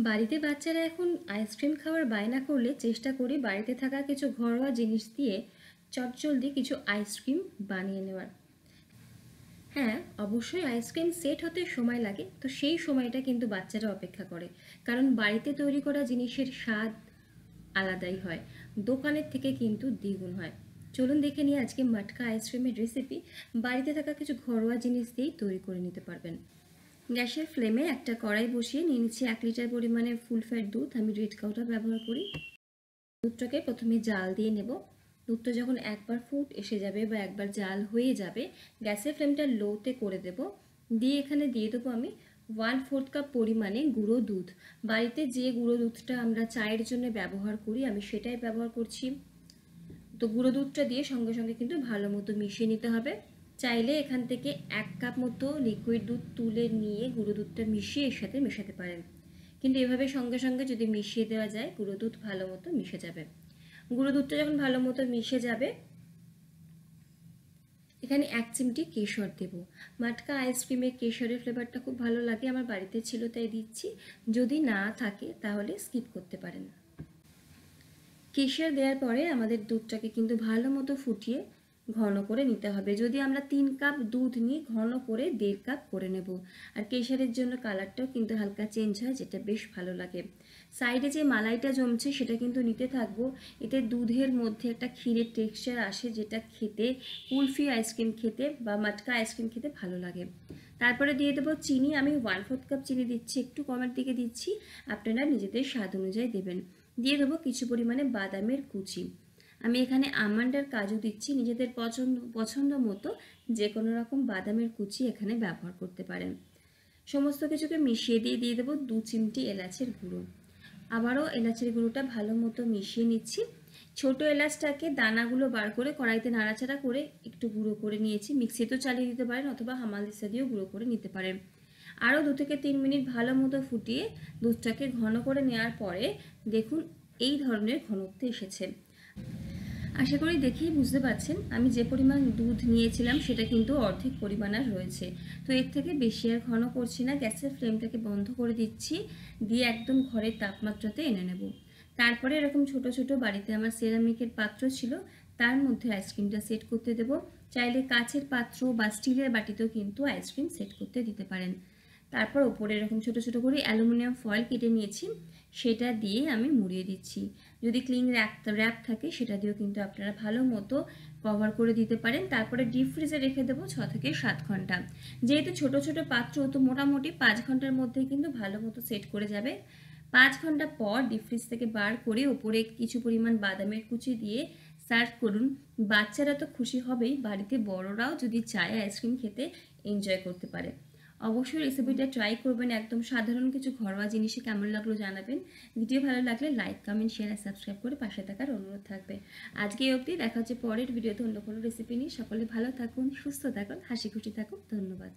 বাড়িতে বাচ্চারা এখন আইসক্রিম খাওয়ার বায়না করলে চেষ্টা করি বাড়িতে থাকা কিছু ঘরোয়া জিনিস দিয়ে চটজলদি কিছু আইসক্রিম বানিয়ে নেওয়ার। হ্যাঁ, অবশ্যই আইসক্রিম সেট হতে সময় লাগে, তো সেই সময়টা কিন্তু বাচ্চারা অপেক্ষা করে, কারণ বাড়িতে তৈরি করা জিনিসের স্বাদ আলাদাই হয়, দোকানের থেকে কিন্তু দ্বিগুণ হয়। চলুন দেখে নিয়ে আজকে মাটকা আইসক্রিমের রেসিপি। বাড়িতে থাকা কিছু ঘরোয়া জিনিস দিয়েই তৈরি করে নিতে পারবেন। গ্যাসের ফ্লেমে একটা কড়াই বসিয়ে নিয়ে নিচ্ছি 1 লিটার পরিমাণে ফুল ফ্যাট দুধ। আমি রেড কাউটা ব্যবহার করি। দুধটাকে প্রথমে জাল দিয়ে নেব। দুধটা যখন একবার ফুট এসে যাবে বা একবার জাল হয়ে যাবে, গ্যাসের ফ্লেমটা লোতে করে দেব। দিয়ে এখানে দিয়ে দেবো আমি 1/4 কাপ পরিমাণে গুঁড়ো দুধ। বাড়িতে যে গুঁড়ো দুধটা আমরা চায়ের জন্য ব্যবহার করি আমি সেটাই ব্যবহার করছি। তো গুঁড়ো দুধটা দিয়ে সঙ্গে সঙ্গে কিন্তু ভালো মতো মিশিয়ে নিতে হবে। চাইলে এখান থেকে 1 কাপ মতো লিকুইড দুধ তুলে নিয়ে গুঁড়ো দুধটা মিশিয়ে এর সাথে মেশাতে পারেন, কিন্তু এভাবে সঙ্গে সঙ্গে যদি মিশিয়ে দেওয়া যায় গুঁড়ো দুধ ভালো মতো মিশে যাবে। গুঁড়ো দুধটা যখন ভালো মতো মিশে যাবে, এখানে 1 চিমটি কেশর দেব। মাটকা আইসক্রিমে কেশরের ফ্লেভারটা খুব ভালো লাগে, আমার বাড়িতে ছিল তাই দিচ্ছি। যদি না থাকে তাহলে স্কিপ করতে পারেন। কেশর দেওয়ার পরে আমাদের দুধটাকে কিন্তু ভালো মতো ফুটিয়ে ঘন করে নিতে হবে। যদি আমরা 3 কাপ দুধ নিই, ঘন করে 1.5 কাপ করে নেব। আর কেশরের জন্য কালারটাও কিন্তু হালকা চেঞ্জ হয়, যেটা বেশ ভালো লাগে। সাইডে যে মালাইটা জমছে সেটা কিন্তু নিতে থাকবো। এতে দুধের মধ্যে একটা ক্ষীরের টেক্সচার আসে, যেটা খেতে কুলফি আইসক্রিম খেতে বা মাটকা আইসক্রিম খেতে ভালো লাগে। তারপরে দিয়ে দেবো চিনি। আমি 1/4 কাপ চিনি দিচ্ছি, একটু কমের দিকে দিচ্ছি, আপনারা নিজেদের স্বাদ অনুযায়ী দেবেন। দিয়ে দেবো কিছু পরিমাণে বাদামের কুচি। আমি এখানে আমন্ড আর কাজু দিচ্ছি, নিজেদের পছন্দ মতো যে কোনো রকম বাদামের কুচি এখানে ব্যবহার করতে পারেন। সমস্ত কিছুকে মিশিয়ে দিয়ে দেবো 2 চিমটি এলাচের গুঁড়ো। আবারও এলাচের গুঁড়োটা ভালো মতো মিশিয়ে নিচ্ছি। ছোট এলাচটাকে দানাগুলো বার করে কড়াইতে নাড়াচাড়া করে একটু গুঁড়ো করে নিয়েছি। মিক্সিতেও চালিয়ে দিতে পারেন অথবা হামালদিস্তা দিয়েও গুঁড়ো করে নিতে পারেন। আরও 2 থেকে 3 মিনিট ভালো মতো ফুটিয়ে দুধটাকে ঘন করে নেওয়ার পরে দেখুন এই ধরনের ঘনত্ব এসেছে। আশা করি দেখেই বুঝতে পারছেন আমি যে পরিমাণ দুধ নিয়েছিলাম সেটা কিন্তু অর্ধেক পরিমাণ আর রয়েছে। তো এর থেকে বেশি আর ঘন করছি না, গ্যাসের ফ্লেমটাকে বন্ধ করে দিচ্ছি, দিয়ে একদম ঘরের তাপমাত্রাতে এনে নেব। তারপরে এরকম ছোট ছোট বাড়িতে আমার সেরামিকের পাত্র ছিল, তার মধ্যে আইসক্রিমটা সেট করতে দেব। চাইলে কাচের পাত্র বা স্টিলের বাটিতেও কিন্তু আইসক্রিম সেট করতে দিতে পারেন। তারপর ওপরে এরকম ছোট ছোট করে অ্যালুমিনিয়াম ফয়েল কেটে নিয়েছি, সেটা দিয়ে আমি মুড়িয়ে দিচ্ছি। যদি ক্লিং র্যাপ থাকে সেটা দিয়েও কিন্তু আপনারা ভালো মতো কভার করে দিতে পারেন। তারপরে ডিপ ফ্রিজে রেখে দেবো 6 থেকে 7 ঘন্টা। যেহেতু ছোট ছোট পাত্র, তো মোটামুটি 5 ঘন্টার মধ্যেই কিন্তু ভালো মতো সেট করে যাবে। 5 ঘন্টা পর ডিপ ফ্রিজ থেকে বার করে ওপরে কিছু পরিমাণ বাদামের কুচি দিয়ে সার্ভ করুন। বাচ্চারা তো খুশি হবেই, বাড়িতে বড়রাও যদি চায় আইসক্রিম খেতে এনজয় করতে পারে। অবশ্যই রেসিপিটা ট্রাই করবেন। একদম সাধারণ কিছু ঘরোয়া জিনিসে কেমন লাগলো জানাবেন। ভিডিও ভালো লাগলে লাইক, কমেন্ট, শেয়ার আর সাবস্ক্রাইব করে পাশে থাকার অনুরোধ থাকবে। আজকে এই অবধি, দেখা হচ্ছে পরের ভিডিওতে অন্য কোনো রেসিপি নিয়ে। সকলে ভালো থাকুন, সুস্থ থাকুন, হাসি খুশি থাকুন। ধন্যবাদ।